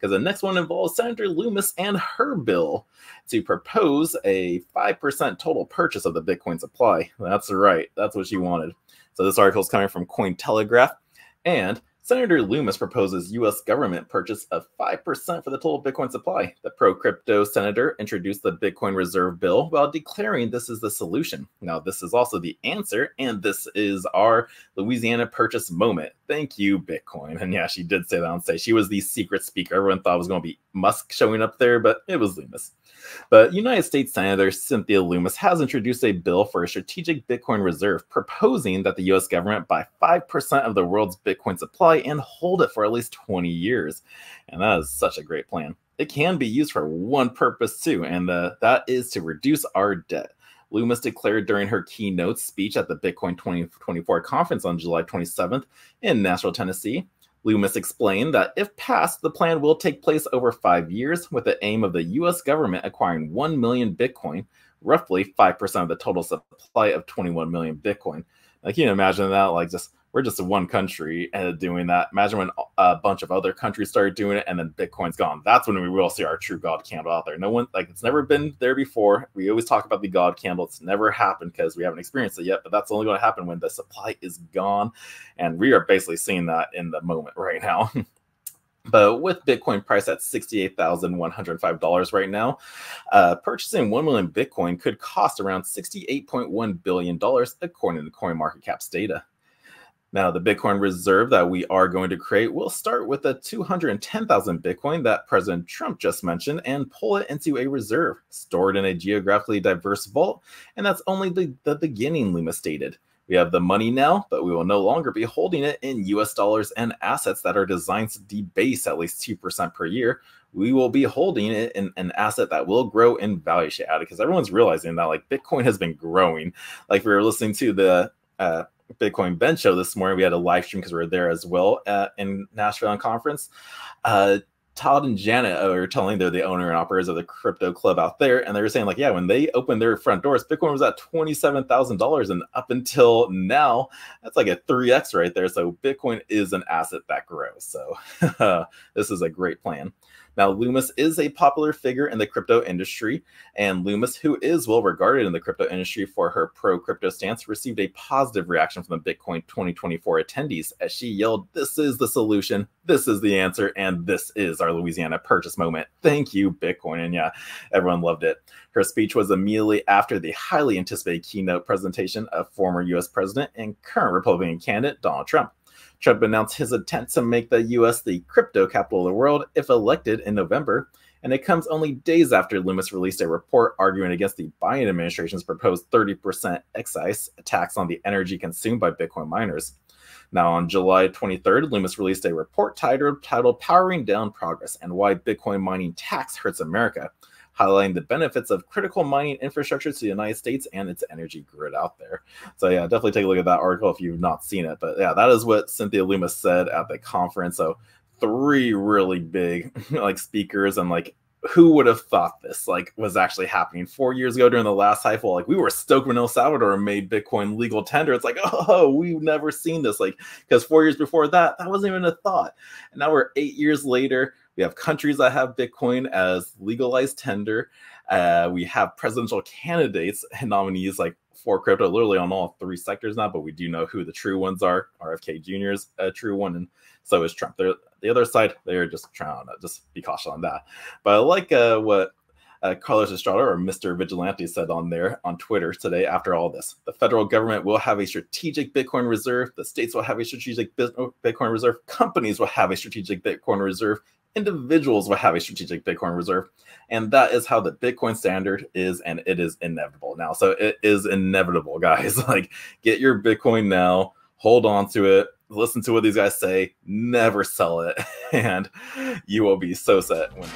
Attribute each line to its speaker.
Speaker 1: because the next one involves Senator Lummis and her bill to propose a 5% total purchase of the Bitcoin supply. That's right. That's what she wanted. So this article is coming from Cointelegraph, and Senator Lummis proposes U.S. government purchase of 5% for the total Bitcoin supply. The pro-crypto senator introduced the Bitcoin Reserve Bill while declaring this is the solution. Now, this is also the answer, and this is our Louisiana purchase moment. Thank you, Bitcoin. And yeah, she did say that on stage. She was the secret speaker. Everyone thought it was going to be Musk showing up there, but it was Lummis. But United States Senator Cynthia Lummis has introduced a bill for a strategic Bitcoin reserve, proposing that the U.S. government buy 5% of the world's Bitcoin supply and hold it for at least 20 years. And that is such a great plan. It can be used for one purpose too, and that is to reduce our debt. Lummis declared during her keynote speech at the Bitcoin 2024 conference on July 27th in Nashville, Tennessee. Lummis explained that if passed, the plan will take place over 5 years with the aim of the U.S. government acquiring 1 million Bitcoin, roughly 5% of the total supply of 21 million Bitcoin. Like, can you imagine that? Like, we're just one country doing that. Imagine when a bunch of other countries started doing it and then Bitcoin's gone. That's when we will see our true God candle out there. No one, like, it's never been there before. We always talk about the God candle. It's never happened because we haven't experienced it yet, but that's only going to happen when the supply is gone. And we are basically seeing that in the moment right now. But with Bitcoin price at $68,105 right now, purchasing 1 million Bitcoin could cost around $68.1 billion, according to CoinMarketCap's data. Now, the Bitcoin reserve that we are going to create will start with the 210,000 Bitcoin that President Trump just mentioned and pull it into a reserve, stored in a geographically diverse vault. And that's only the beginning, Lummis stated. We have the money now, but we will no longer be holding it in US dollars and assets that are designed to debase at least 2% per year. We will be holding it in an asset that will grow in value, she added, because everyone's realizing that, like, Bitcoin has been growing. Like, we were listening to the Bitcoin Ben show this morning. We had a live stream because we were there as well in Nashville on conference. Todd and Janet are telling they're the owner and operators of the crypto club out there, and they were saying, like, yeah, when they opened their front doors, Bitcoin was at $27,000, and up until now, that's like a 3x right there. So Bitcoin is an asset that grows. So this is a great plan. Now, Lummis is a popular figure in the crypto industry, and Lummis, who is well regarded in the crypto industry for her pro-crypto stance, received a positive reaction from the Bitcoin 2024 attendees as she yelled, "This is the solution, this is the answer, and this is our Louisiana purchase moment. Thank you, Bitcoin." And yeah, everyone loved it. Her speech was immediately after the highly anticipated keynote presentation of former U.S. President and current Republican candidate Donald Trump. Trump announced his intent to make the U.S. the crypto capital of the world if elected in November, and it comes only days after Lummis released a report arguing against the Biden administration's proposed 30% excise tax on the energy consumed by Bitcoin miners. Now, on July 23rd, Lummis released a report titled Powering Down Progress and Why Bitcoin Mining Tax Hurts America, highlighting the benefits of critical mining infrastructure to the United States and its energy grid out there. So yeah, definitely take a look at that article if you've not seen it. But yeah, that is what Cynthia Lummis said at the conference. So 3 really big like speakers, and like, who would have thought this like was actually happening 4 years ago during the last hype? Like, we were stoked when El Salvador made Bitcoin legal tender. It's like, oh, we've never seen this, like, because 4 years before that wasn't even a thought. And now we're 8 years later. We have countries that have Bitcoin as legalized tender. We have presidential candidates and nominees like for crypto, literally on all 3 sectors now, but we do know who the true ones are. RFK Jr. is a true one, and so is Trump. They're the other side. They're just trying to just be cautious on that. But I like what Carlos Estrada, or Mr. Vigilante, said on Twitter today. After all this, the federal government will have a strategic Bitcoin reserve. The states will have a strategic Bitcoin reserve. Companies will have a strategic Bitcoin reserve. Individuals will have a strategic Bitcoin reserve. And that is how the Bitcoin standard is, and it is inevitable now. So it is inevitable, guys. Like, get your Bitcoin now, hold on to it, listen to what these guys say, never sell it, and you will be so set when